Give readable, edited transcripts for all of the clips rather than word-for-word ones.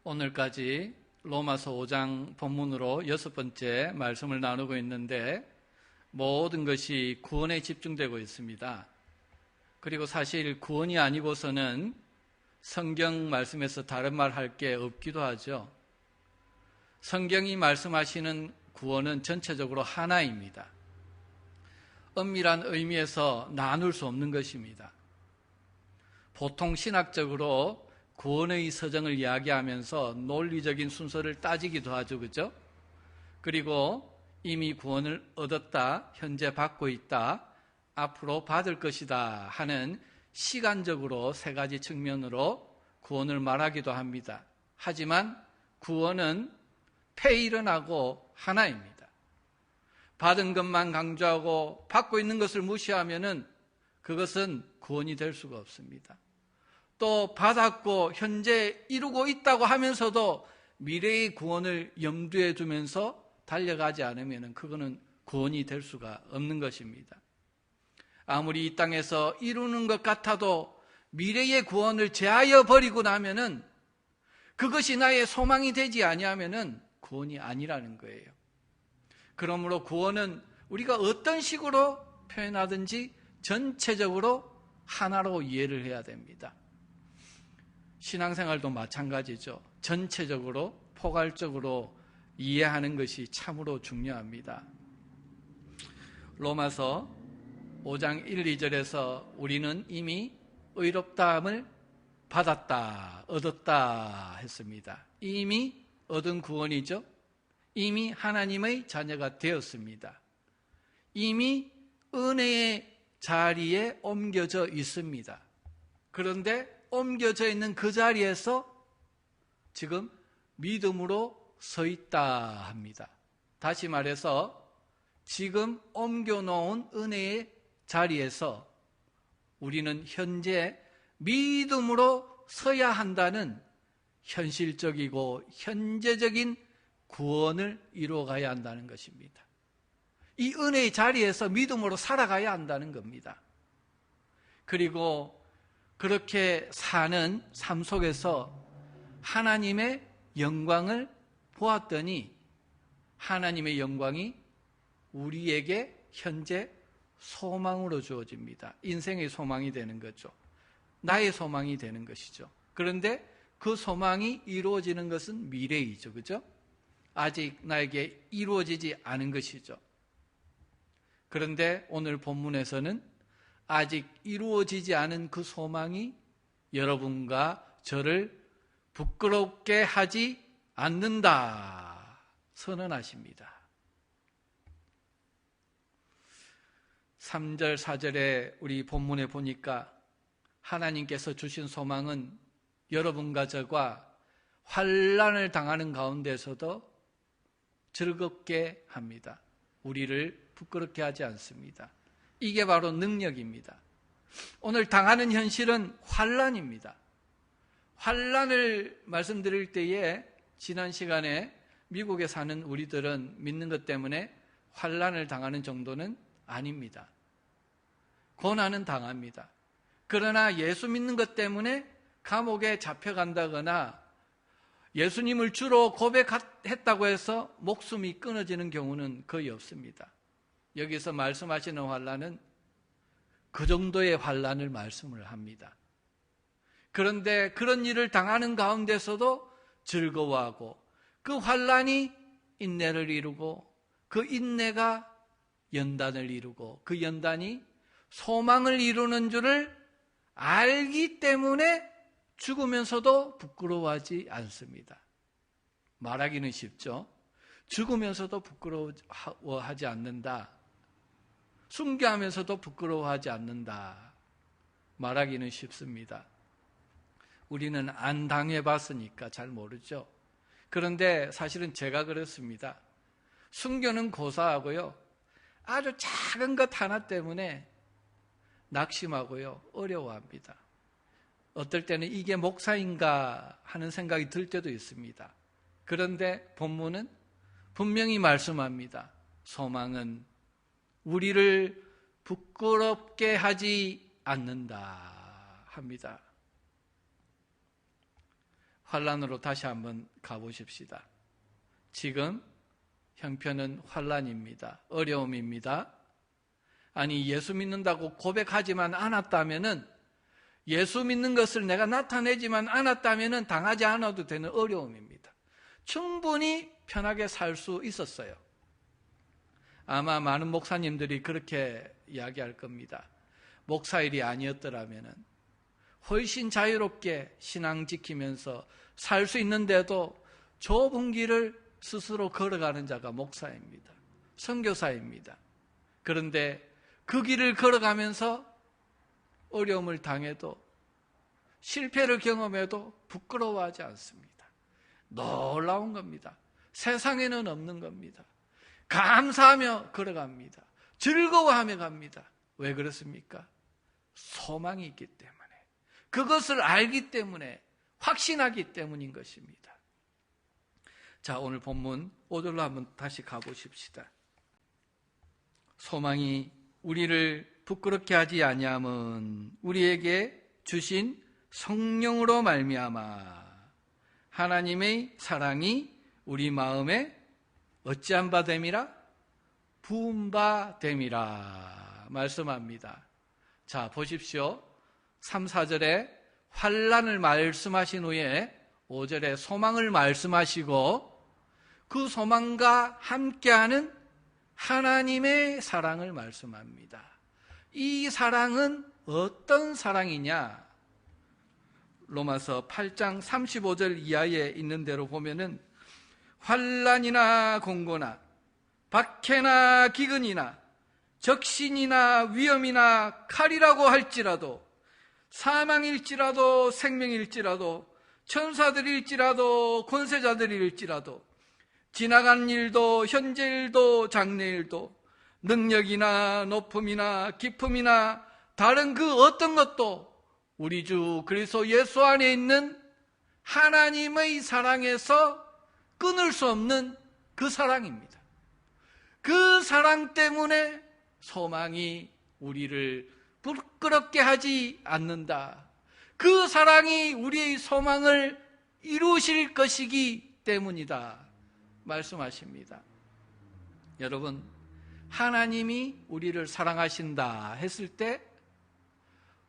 오늘까지 로마서 5장 본문으로 6번째 말씀을 나누고 있는데 모든 것이 구원에 집중되고 있습니다. 그리고 사실 구원이 아니고서는 성경 말씀에서 다른 말 할 게 없기도 하죠. 성경이 말씀하시는 구원은 전체적으로 하나입니다. 엄밀한 의미에서 나눌 수 없는 것입니다. 보통 신학적으로 구원의 서정을 이야기하면서 논리적인 순서를 따지기도 하죠. 그죠? 그리고 이미 구원을 얻었다, 현재 받고 있다, 앞으로 받을 것이다 하는 시간적으로 세 가지 측면으로 구원을 말하기도 합니다. 하지만 구원은 페이런하고 하나입니다. 받은 것만 강조하고 받고 있는 것을 무시하면은 그것은 구원이 될 수가 없습니다. 또 받았고 현재 이루고 있다고 하면서도 미래의 구원을 염두에 두면서 달려가지 않으면 그거는 구원이 될 수가 없는 것입니다. 아무리 이 땅에서 이루는 것 같아도 미래의 구원을 제하여 버리고 나면은 그것이 나의 소망이 되지 아니하면은 구원이 아니라는 거예요. 그러므로 구원은 우리가 어떤 식으로 표현하든지 전체적으로 하나로 이해를 해야 됩니다. 신앙생활도 마찬가지죠. 전체적으로 포괄적으로 이해하는 것이 참으로 중요합니다. 로마서 5장 1, 2절에서 우리는 이미 의롭다함을 받았다, 얻었다 했습니다. 이미 얻은 구원이죠. 이미 하나님의 자녀가 되었습니다. 이미 은혜의 자리에 옮겨져 있습니다. 그런데 옮겨져 있는 그 자리에서 지금 믿음으로 서 있다 합니다. 다시 말해서 지금 옮겨놓은 은혜의 자리에서 우리는 현재 믿음으로 서야 한다는 현실적이고 현재적인 구원을 이루어가야 한다는 것입니다. 이 은혜의 자리에서 믿음으로 살아가야 한다는 겁니다. 그리고 그렇게 사는 삶 속에서 하나님의 영광을 보았더니 하나님의 영광이 우리에게 현재 소망으로 주어집니다. 인생의 소망이 되는 거죠. 나의 소망이 되는 것이죠. 그런데 그 소망이 이루어지는 것은 미래이죠. 그죠? 아직 나에게 이루어지지 않은 것이죠. 그런데 오늘 본문에서는 아직 이루어지지 않은 그 소망이 여러분과 저를 부끄럽게 하지 않는다 선언하십니다. 3절, 4절에 우리 본문에 보니까 하나님께서 주신 소망은 여러분과 저가 환난을 당하는 가운데서도 즐겁게 합니다. 우리를 부끄럽게 하지 않습니다. 이게 바로 능력입니다. 오늘 당하는 현실은 환난입니다. 환난을 말씀드릴 때에 지난 시간에 미국에 사는 우리들은 믿는 것 때문에 환난을 당하는 정도는 아닙니다. 고난은 당합니다. 그러나 예수 믿는 것 때문에 감옥에 잡혀간다거나 예수님을 주로 고백했다고 해서 목숨이 끊어지는 경우는 거의 없습니다. 여기서 말씀하시는 환난은 그 정도의 환난을 말씀을 합니다. 그런데 그런 일을 당하는 가운데서도 즐거워하고 그 환난이 인내를 이루고 그 인내가 연단을 이루고 그 연단이 소망을 이루는 줄을 알기 때문에 죽으면서도 부끄러워하지 않습니다. 말하기는 쉽죠. 죽으면서도 부끄러워하지 않는다. 순교하면서도 부끄러워하지 않는다. 말하기는 쉽습니다. 우리는 안 당해봤으니까 잘 모르죠. 그런데 사실은 제가 그렇습니다. 순교는 고사하고요. 아주 작은 것 하나 때문에 낙심하고요. 어려워합니다. 어떨 때는 이게 목사인가 하는 생각이 들 때도 있습니다. 그런데 본문은 분명히 말씀합니다. 소망은 우리를 부끄럽게 하지 않는다 합니다. 환난으로 다시 한번 가보십시다. 지금 형편은 환난입니다. 어려움입니다. 아니, 예수 믿는다고 고백하지만 않았다면은, 예수 믿는 것을 내가 나타내지만 않았다면은 당하지 않아도 되는 어려움입니다. 충분히 편하게 살 수 있었어요. 아마 많은 목사님들이 그렇게 이야기할 겁니다. 목사일이 아니었더라면은 훨씬 자유롭게 신앙 지키면서 살 수 있는데도 좁은 길을 스스로 걸어가는 자가 목사입니다. 선교사입니다. 그런데 그 길을 걸어가면서 어려움을 당해도 실패를 경험해도 부끄러워하지 않습니다. 놀라운 겁니다. 세상에는 없는 겁니다. 감사하며 걸어갑니다. 즐거워하며 갑니다. 왜 그렇습니까? 소망이 있기 때문에, 그것을 알기 때문에, 확신하기 때문인 것입니다. 자, 오늘 본문 5절로 한번 다시 가보십시다. 소망이 우리를 부끄럽게 하지 아니함은 우리에게 주신 성령으로 말미암아 하나님의 사랑이 우리 마음에 어찌한 바 됨이라? 부은 바 됨이라 말씀합니다. 자, 보십시오. 3, 4절에 환난을 말씀하신 후에 5절에 소망을 말씀하시고 그 소망과 함께하는 하나님의 사랑을 말씀합니다. 이 사랑은 어떤 사랑이냐? 로마서 8장 35절 이하에 있는 대로 보면은 환난이나 공고나 박해나 기근이나 적신이나 위험이나 칼이라고 할지라도 사망일지라도 생명일지라도 천사들일지라도 권세자들일지라도 지나간 일도 현재 일도 장래 일도 능력이나 높음이나 깊음이나 다른 그 어떤 것도 우리 주 그리스도 예수 안에 있는 하나님의 사랑에서 끊을 수 없는 그 사랑입니다. 그 사랑 때문에 소망이 우리를 부끄럽게 하지 않는다. 그 사랑이 우리의 소망을 이루실 것이기 때문이다 말씀하십니다. 여러분, 하나님이 우리를 사랑하신다 했을 때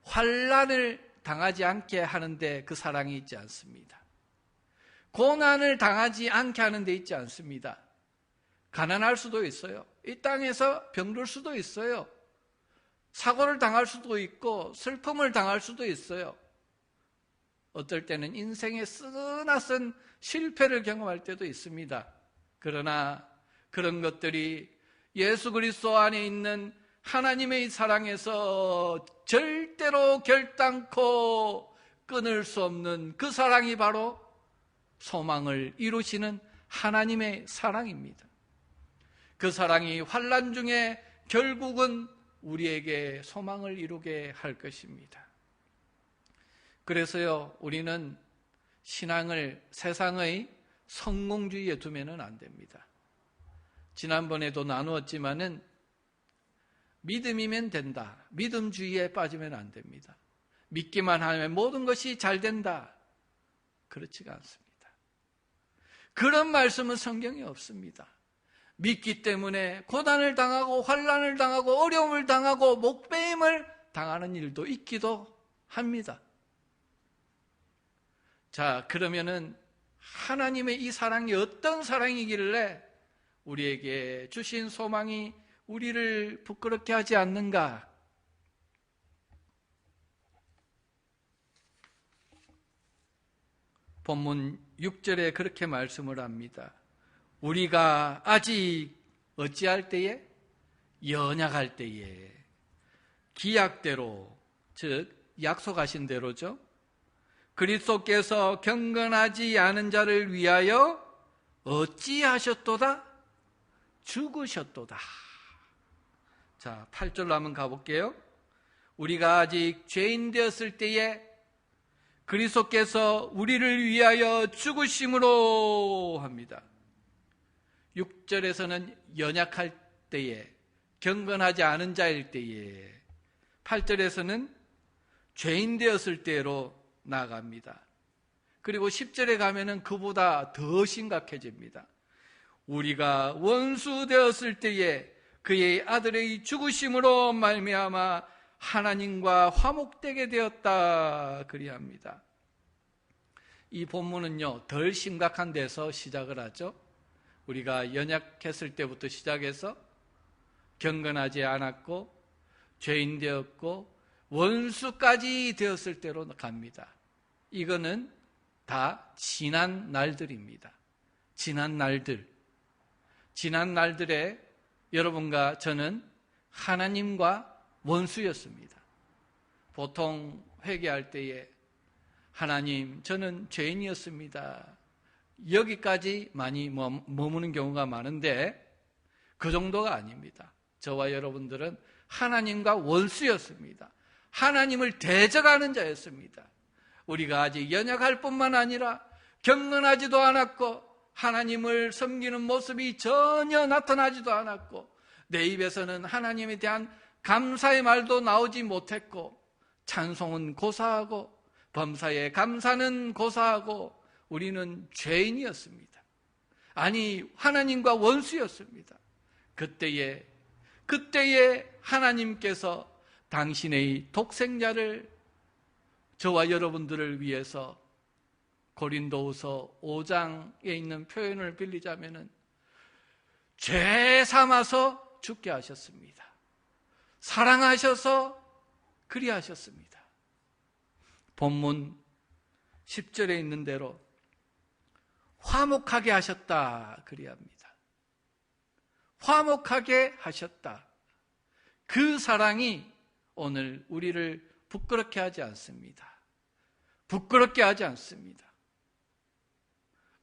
환난을 당하지 않게 하는데 그 사랑이 있지 않습니다. 고난을 당하지 않게 하는 데 있지 않습니다. 가난할 수도 있어요. 이 땅에서 병들 수도 있어요. 사고를 당할 수도 있고 슬픔을 당할 수도 있어요. 어떨 때는 인생의 쓰나쓴 실패를 경험할 때도 있습니다. 그러나 그런 것들이 예수 그리스도 안에 있는 하나님의 사랑에서 절대로 결단코 끊을 수 없는 그 사랑이 바로 소망을 이루시는 하나님의 사랑입니다. 그 사랑이 환난 중에 결국은 우리에게 소망을 이루게 할 것입니다. 그래서요, 우리는 신앙을 세상의 성공주의에 두면은 안 됩니다. 지난번에도 나누었지만은 믿음이면 된다. 믿음주의에 빠지면 안 됩니다. 믿기만 하면 모든 것이 잘 된다. 그렇지가 않습니다. 그런 말씀은 성경에 없습니다. 믿기 때문에 고난을 당하고 환난을 당하고 어려움을 당하고 목배임을 당하는 일도 있기도 합니다. 자, 그러면은 하나님의 이 사랑이 어떤 사랑이길래 우리에게 주신 소망이 우리를 부끄럽게 하지 않는가? 본문 6절에 그렇게 말씀을 합니다. 우리가 아직 어찌할 때에? 연약할 때에 기약대로, 즉 약속하신 대로죠. 그리스도께서 경건하지 않은 자를 위하여 어찌하셨도다? 죽으셨도다. 자, 8절로 한번 가볼게요. 우리가 아직 죄인 되었을 때에 그리스도께서 우리를 위하여 죽으심으로 합니다. 6절에서는 연약할 때에, 경건하지 않은 자일 때에, 8절에서는 죄인 되었을 때로 나아갑니다. 그리고 10절에 가면은 그보다 더 심각해집니다. 우리가 원수 되었을 때에 그의 아들의 죽으심으로 말미암아 하나님과 화목되게 되었다 그리합니다. 이 본문은요, 덜 심각한 데서 시작을 하죠. 우리가 연약했을 때부터 시작해서 경건하지 않았고 죄인 되었고 원수까지 되었을 때로 갑니다. 이거는 다 지난 날들입니다. 지난 날들에 여러분과 저는 하나님과 원수였습니다. 보통 회개할 때에 하나님, 저는 죄인이었습니다. 여기까지 많이 머무는 경우가 많은데 그 정도가 아닙니다. 저와 여러분들은 하나님과 원수였습니다. 하나님을 대적하는 자였습니다. 우리가 아직 연약할 뿐만 아니라 경건하지도 않았고 하나님을 섬기는 모습이 전혀 나타나지도 않았고 내 입에서는 하나님에 대한 감사의 말도 나오지 못했고 찬송은 고사하고 범사에 감사는 고사하고 우리는 죄인이었습니다. 아니, 하나님과 원수였습니다. 그때에 하나님께서 당신의 독생자를 저와 여러분들을 위해서 고린도후서 5장에 있는 표현을 빌리자면은 죄 삼아서 죽게 하셨습니다. 사랑하셔서 그리하셨습니다. 본문 10절에 있는 대로 화목하게 하셨다 그리합니다. 화목하게 하셨다. 그 사랑이 오늘 우리를 부끄럽게 하지 않습니다. 부끄럽게 하지 않습니다.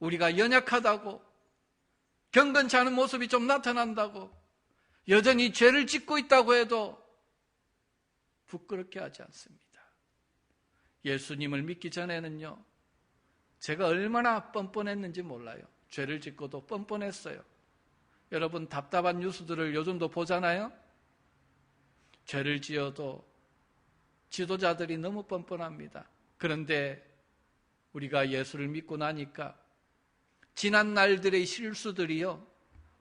우리가 연약하다고 경건치 않은 모습이 좀 나타난다고 여전히 죄를 짓고 있다고 해도 부끄럽게 하지 않습니다. 예수님을 믿기 전에는요, 제가 얼마나 뻔뻔했는지 몰라요. 죄를 짓고도 뻔뻔했어요. 여러분, 답답한 뉴스들을 요즘도 보잖아요. 죄를 지어도 지도자들이 너무 뻔뻔합니다. 그런데 우리가 예수를 믿고 나니까 지난 날들의 실수들이요,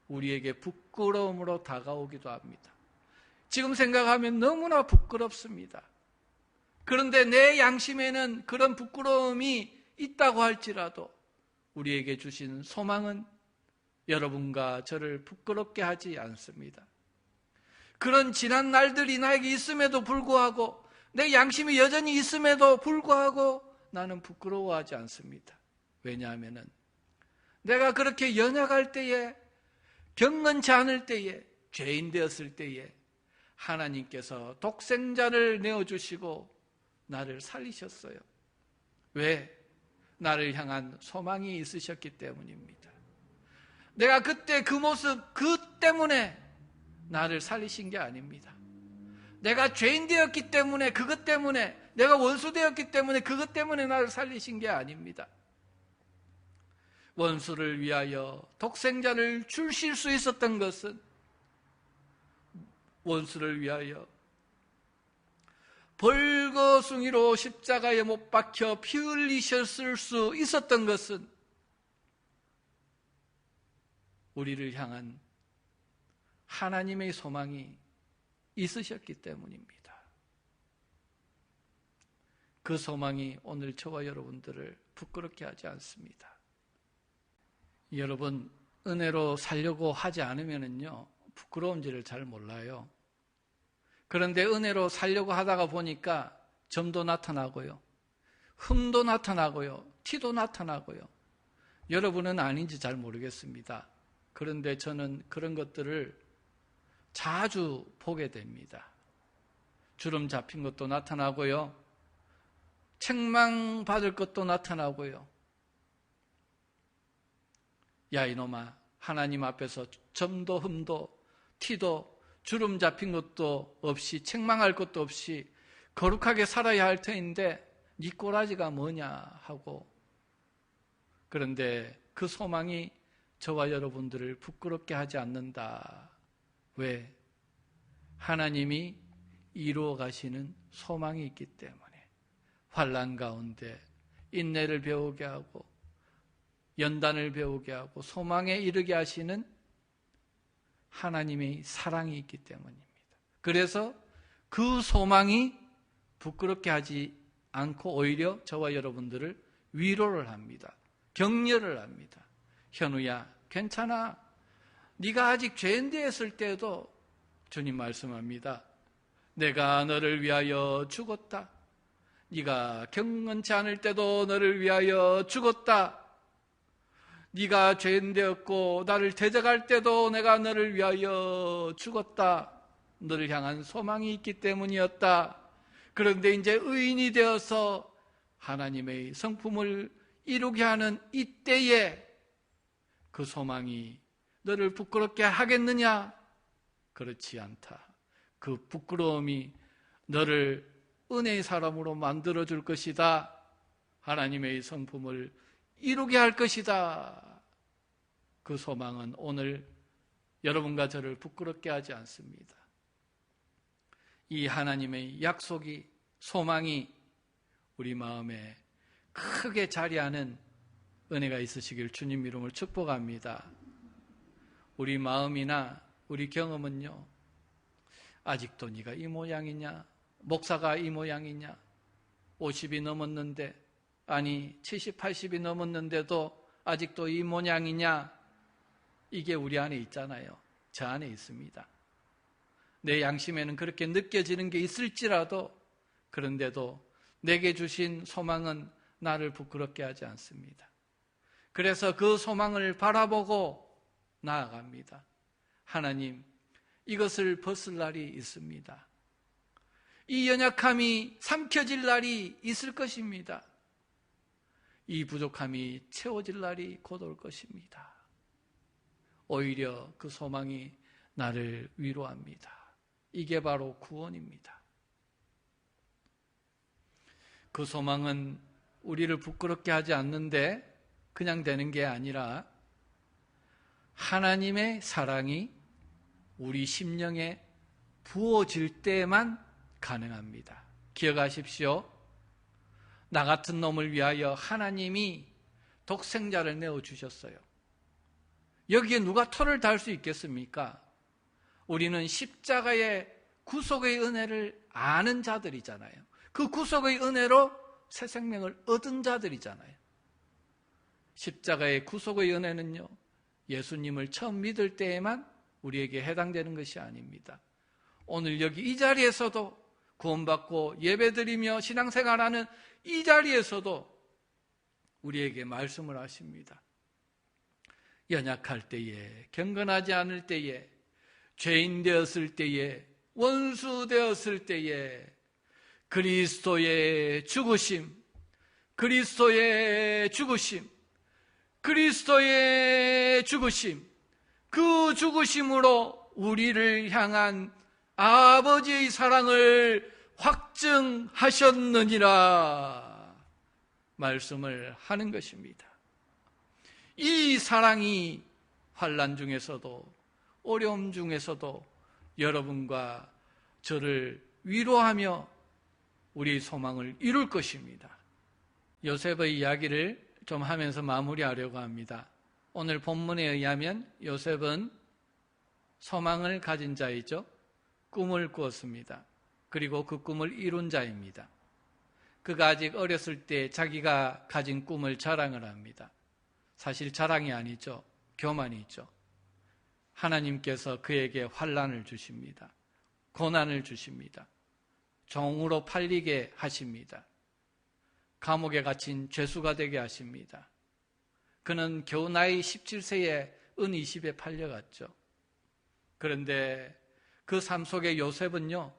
우리에게 부끄러움으로 다가오기도 합니다. 지금 생각하면 너무나 부끄럽습니다. 그런데 내 양심에는 그런 부끄러움이 있다고 할지라도 우리에게 주신 소망은 여러분과 저를 부끄럽게 하지 않습니다. 그런 지난 날들이 나에게 있음에도 불구하고 내 양심이 여전히 있음에도 불구하고 나는 부끄러워하지 않습니다. 왜냐하면 내가 그렇게 연약할 때에 경건치 않을 때에 죄인 되었을 때에 하나님께서 독생자를 내어주시고 나를 살리셨어요. 왜? 나를 향한 소망이 있으셨기 때문입니다. 내가 그때 그 모습, 그 때문에 나를 살리신 게 아닙니다. 내가 죄인 되었기 때문에, 그것 때문에, 내가 원수 되었기 때문에, 그것 때문에 나를 살리신 게 아닙니다. 원수를 위하여 독생자를 주실 수 있었던 것은 원수를 위하여 벌거숭이로 십자가에 못 박혀 피 흘리셨을 수 있었던 것은 우리를 향한 하나님의 소망이 있으셨기 때문입니다. 그 소망이 오늘 저와 여러분들을 부끄럽게 하지 않습니다. 여러분, 은혜로 살려고 하지 않으면요, 부끄러운지를 잘 몰라요. 그런데 은혜로 살려고 하다가 보니까 점도 나타나고요, 흠도 나타나고요, 티도 나타나고요. 여러분은 아닌지 잘 모르겠습니다. 그런데 저는 그런 것들을 자주 보게 됩니다. 주름 잡힌 것도 나타나고요, 책망받을 것도 나타나고요. 야 이놈아, 하나님 앞에서 점도 흠도 티도 주름 잡힌 것도 없이 책망할 것도 없이 거룩하게 살아야 할 터인데 네 꼬라지가 뭐냐 하고, 그런데 그 소망이 저와 여러분들을 부끄럽게 하지 않는다. 왜? 하나님이 이루어 가시는 소망이 있기 때문에. 환난 가운데, 인내를 배우게 하고 연단을 배우게 하고 소망에 이르게 하시는 하나님의 사랑이 있기 때문입니다. 그래서 그 소망이 부끄럽게 하지 않고 오히려 저와 여러분들을 위로를 합니다. 격려를 합니다. 현우야, 괜찮아. 네가 아직 죄인되었을 때도 주님 말씀합니다. 내가 너를 위하여 죽었다. 네가 경건치 않을 때도 너를 위하여 죽었다. 네가 죄인되었고 나를 대적할 때도 내가 너를 위하여 죽었다. 너를 향한 소망이 있기 때문이었다. 그런데 이제 의인이 되어서 하나님의 성품을 이루게 하는 이때에 그 소망이 너를 부끄럽게 하겠느냐? 그렇지 않다. 그 부끄러움이 너를 은혜의 사람으로 만들어줄 것이다. 하나님의 성품을 이루게 할 것이다. 그 소망은 오늘 여러분과 저를 부끄럽게 하지 않습니다. 이 하나님의 약속이, 소망이 우리 마음에 크게 자리하는 은혜가 있으시길 주님 이름으로 축복합니다. 우리 마음이나 우리 경험은요, 아직도 네가 이 모양이냐? 목사가 이 모양이냐? 50이 넘었는데, 아니 70, 80이 넘었는데도 아직도 이 모양이냐? 이게 우리 안에 있잖아요. 저 안에 있습니다. 내 양심에는 그렇게 느껴지는 게 있을지라도, 그런데도 내게 주신 소망은 나를 부끄럽게 하지 않습니다. 그래서 그 소망을 바라보고 나아갑니다. 하나님, 이것을 벗을 날이 있습니다. 이 연약함이 삼켜질 날이 있을 것입니다. 이 부족함이 채워질 날이 곧 올 것입니다. 오히려 그 소망이 나를 위로합니다. 이게 바로 구원입니다. 그 소망은 우리를 부끄럽게 하지 않는데 그냥 되는 게 아니라 하나님의 사랑이 우리 심령에 부어질 때만 가능합니다. 기억하십시오. 나 같은 놈을 위하여 하나님이 독생자를 내어주셨어요. 여기에 누가 토를 달 수 있겠습니까? 우리는 십자가의 구속의 은혜를 아는 자들이잖아요. 그 구속의 은혜로 새 생명을 얻은 자들이잖아요. 십자가의 구속의 은혜는요, 예수님을 처음 믿을 때에만 우리에게 해당되는 것이 아닙니다. 오늘 여기 이 자리에서도 구원받고 예배드리며 신앙생활하는 이 자리에서도 우리에게 말씀을 하십니다. 연약할 때에, 경건하지 않을 때에, 죄인 되었을 때에, 원수 되었을 때에 그리스도의 죽으심, 그리스도의 죽으심, 그리스도의 죽으심, 그 죽으심으로 우리를 향한 아버지의 사랑을 확증하셨느니라 말씀을 하는 것입니다. 이 사랑이 환난 중에서도 어려움 중에서도 여러분과 저를 위로하며 우리의 소망을 이룰 것입니다. 요셉의 이야기를 좀 하면서 마무리하려고 합니다. 오늘 본문에 의하면 요셉은 소망을 가진 자이죠. 꿈을 꾸었습니다. 그리고 그 꿈을 이룬 자입니다. 그가 아직 어렸을 때 자기가 가진 꿈을 자랑을 합니다. 사실 자랑이 아니죠. 교만이죠. 하나님께서 그에게 환난을 주십니다. 고난을 주십니다. 종으로 팔리게 하십니다. 감옥에 갇힌 죄수가 되게 하십니다. 그는 겨우 나이 17세에 은 20에 팔려갔죠. 그런데 그 삶 속에 요셉은요,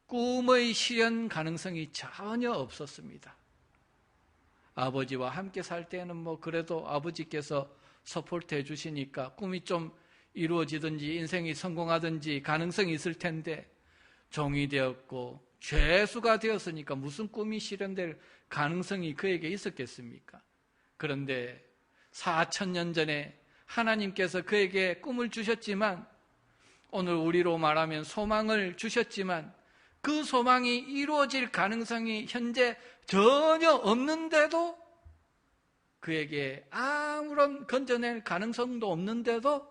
꿈의 실현 가능성이 전혀 없었습니다. 아버지와 함께 살 때는 그래도 아버지께서 서포트 해주시니까 꿈이 좀 이루어지든지 인생이 성공하든지 가능성이 있을 텐데, 종이 되었고 죄수가 되었으니까 무슨 꿈이 실현될 가능성이 그에게 있었겠습니까? 그런데 4,000년 전에 하나님께서 그에게 꿈을 주셨지만, 오늘 우리로 말하면 소망을 주셨지만, 그 소망이 이루어질 가능성이 현재 전혀 없는데도, 그에게 아무런 건져낼 가능성도 없는데도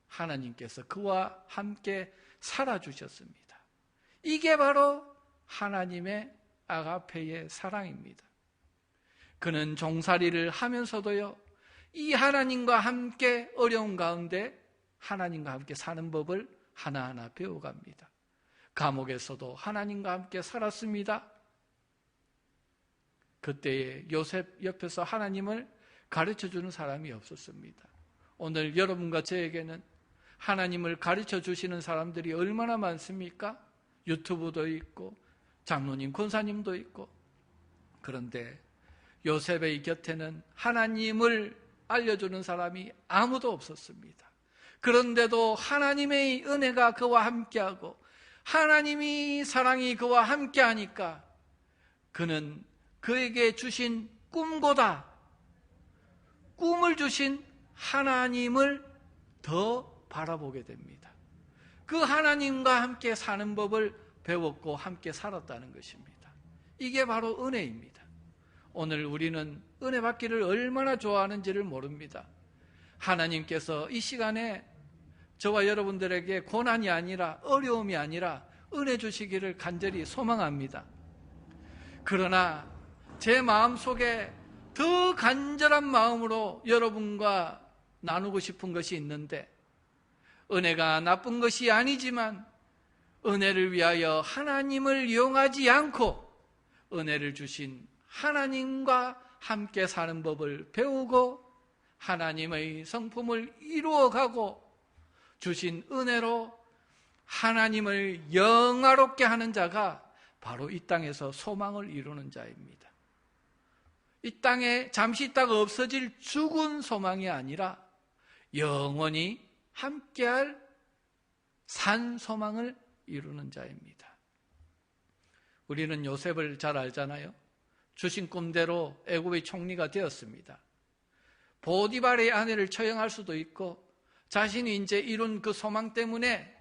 하나님께서 그와 함께 살아주셨습니다. 이게 바로 하나님의 아가페의 사랑입니다. 그는 종살이를 하면서도요, 이 하나님과 함께 어려운 가운데 하나님과 함께 사는 법을 하나하나 배워갑니다. 감옥에서도 하나님과 함께 살았습니다. 그때에 요셉 옆에서 하나님을 가르쳐주는 사람이 없었습니다. 오늘 여러분과 저에게는 하나님을 가르쳐 주시는 사람들이 얼마나 많습니까? 유튜브도 있고 장로님, 권사님도 있고. 그런데 요셉의 곁에는 하나님을 알려주는 사람이 아무도 없었습니다. 그런데도 하나님의 은혜가 그와 함께하고 하나님이 사랑이 그와 함께하니까 그는 그에게 주신 꿈보다 꿈을 주신 하나님을 더 바라보게 됩니다. 그 하나님과 함께 사는 법을 배웠고 함께 살았다는 것입니다. 이게 바로 은혜입니다. 오늘 우리는 은혜 받기를 얼마나 좋아하는지를 모릅니다. 하나님께서 이 시간에 저와 여러분들에게 고난이 아니라, 어려움이 아니라 은혜 주시기를 간절히 소망합니다. 그러나 제 마음속에 더 간절한 마음으로 여러분과 나누고 싶은 것이 있는데, 은혜가 나쁜 것이 아니지만 은혜를 위하여 하나님을 이용하지 않고 은혜를 주신 하나님과 함께 사는 법을 배우고 하나님의 성품을 이루어가고 주신 은혜로 하나님을 영화롭게 하는 자가 바로 이 땅에서 소망을 이루는 자입니다. 이 땅에 잠시 있다가 없어질 죽은 소망이 아니라 영원히 함께할 산 소망을 이루는 자입니다. 우리는 요셉을 잘 알잖아요. 주신 꿈대로 애굽의 총리가 되었습니다. 보디발의 아내를 처형할 수도 있고 자신이 이제 이룬 그 소망 때문에,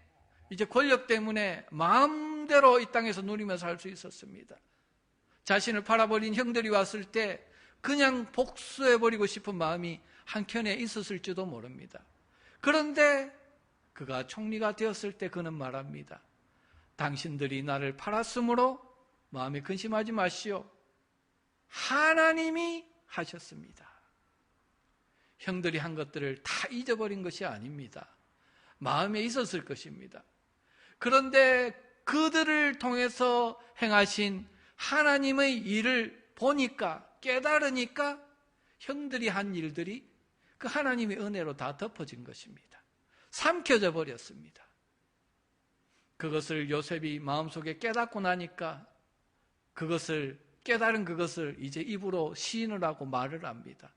이제 권력 때문에 마음대로 이 땅에서 누리면서 살 수 있었습니다. 자신을 팔아버린 형들이 왔을 때 그냥 복수해버리고 싶은 마음이 한켠에 있었을지도 모릅니다. 그런데 그가 총리가 되었을 때 그는 말합니다. 당신들이 나를 팔았으므로 마음에 근심하지 마시오. 하나님이 하셨습니다. 형들이 한 것들을 다 잊어버린 것이 아닙니다. 마음에 있었을 것입니다. 그런데 그들을 통해서 행하신 하나님의 일을 보니까, 깨달으니까 형들이 한 일들이 그 하나님의 은혜로 다 덮어진 것입니다. 삼켜져 버렸습니다. 그것을 요셉이 마음속에 깨닫고 나니까 깨달은 그것을 이제 입으로 시인을 하고 말을 합니다.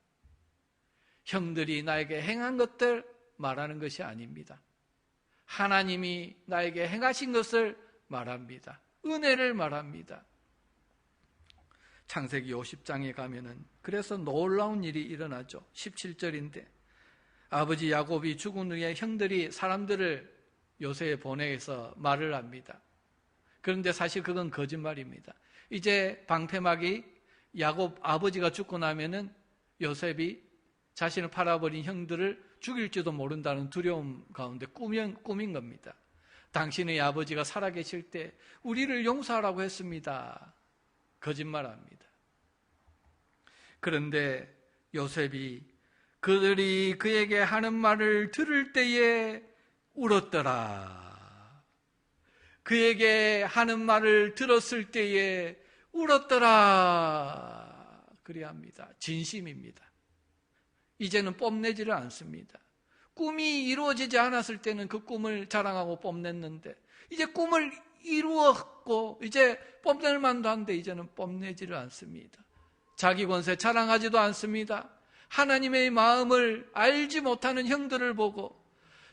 형들이 나에게 행한 것들 말하는 것이 아닙니다. 하나님이 나에게 행하신 것을 말합니다. 은혜를 말합니다. 창세기 50장에 가면은 그래서 놀라운 일이 일어나죠. 17절인데 아버지 야곱이 죽은 후에 형들이 사람들을 요새에 보내서 말을 합니다. 그런데 사실 그건 거짓말입니다. 이제 방패막이 야곱 아버지가 죽고 나면은 요셉이 자신을 팔아버린 형들을 죽일지도 모른다는 두려움 가운데 꾸민 겁니다. 당신의 아버지가 살아계실 때 우리를 용서하라고 했습니다. 거짓말합니다. 그런데 요셉이 그들이 그에게 하는 말을 들을 때에 울었더라. 그에게 하는 말을 들었을 때에 울었더라. 그래야 합니다. 진심입니다. 이제는 뽐내지를 않습니다. 꿈이 이루어지지 않았을 때는 그 꿈을 자랑하고 뽐냈는데 이제 꿈을 이루었고 이제 뽐낼 만도 한데 이제는 뽐내지를 않습니다. 자기 권세 자랑하지도 않습니다. 하나님의 마음을 알지 못하는 형들을 보고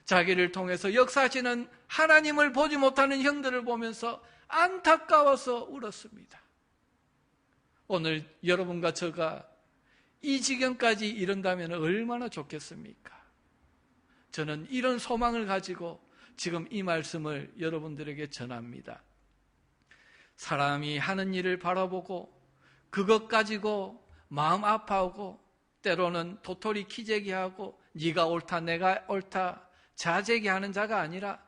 자기를 통해서 역사하시는 하나님을 보지 못하는 형들을 보면서 안타까워서 울었습니다. 오늘 여러분과 저가 이 지경까지 이른다면 얼마나 좋겠습니까? 저는 이런 소망을 가지고 지금 이 말씀을 여러분들에게 전합니다. 사람이 하는 일을 바라보고 그것 가지고 마음 아파하고 때로는 도토리 키재기하고 네가 옳다 내가 옳다 자재기하는 자가 아니라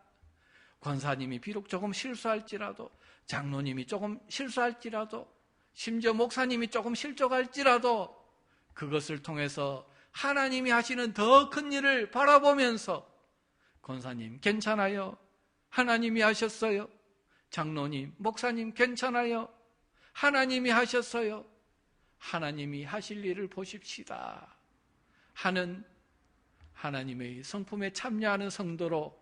권사님이 비록 조금 실수할지라도 장로님이 조금 실수할지라도 심지어 목사님이 조금 실족할지라도 그것을 통해서 하나님이 하시는 더 큰 일을 바라보면서 권사님 괜찮아요? 하나님이 하셨어요? 장로님, 목사님 괜찮아요? 하나님이 하셨어요? 하나님이 하실 일을 보십시다 하는 하나님의 성품에 참여하는 성도로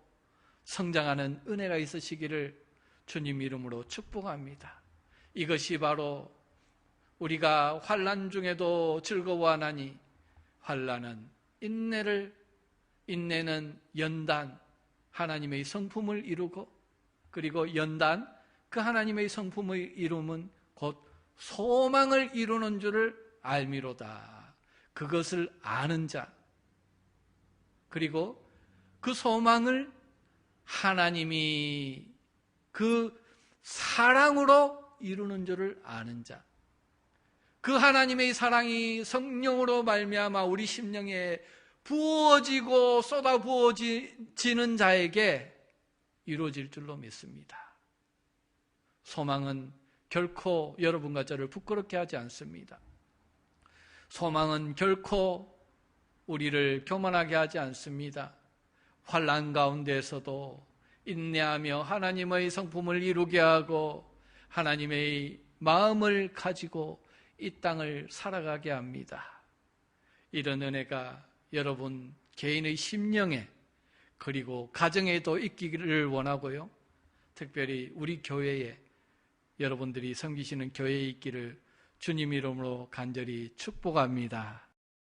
성장하는 은혜가 있으시기를 주님 이름으로 축복합니다. 이것이 바로 우리가 환난 중에도 즐거워하나니 환난은 인내는 연단, 하나님의 성품을 이루고 그리고 연단, 그 하나님의 성품의 이름은 곧 소망을 이루는 줄을 알미로다. 그것을 아는 자, 그리고 그 소망을 하나님이 그 사랑으로 이루는 줄을 아는 자, 그 하나님의 사랑이 성령으로 말미암아 우리 심령에 부어지고 쏟아 부어지는 자에게 이루어질 줄로 믿습니다. 소망은 결코 여러분과 저를 부끄럽게 하지 않습니다. 소망은 결코 우리를 교만하게 하지 않습니다. 환난 가운데에서도 인내하며 하나님의 성품을 이루게 하고 하나님의 마음을 가지고 이 땅을 살아가게 합니다. 이런 은혜가 여러분 개인의 심령에 그리고 가정에도 있기를 원하고요. 특별히 우리 교회에 여러분들이 섬기시는 교회에 있기를 주님 이름으로 간절히 축복합니다.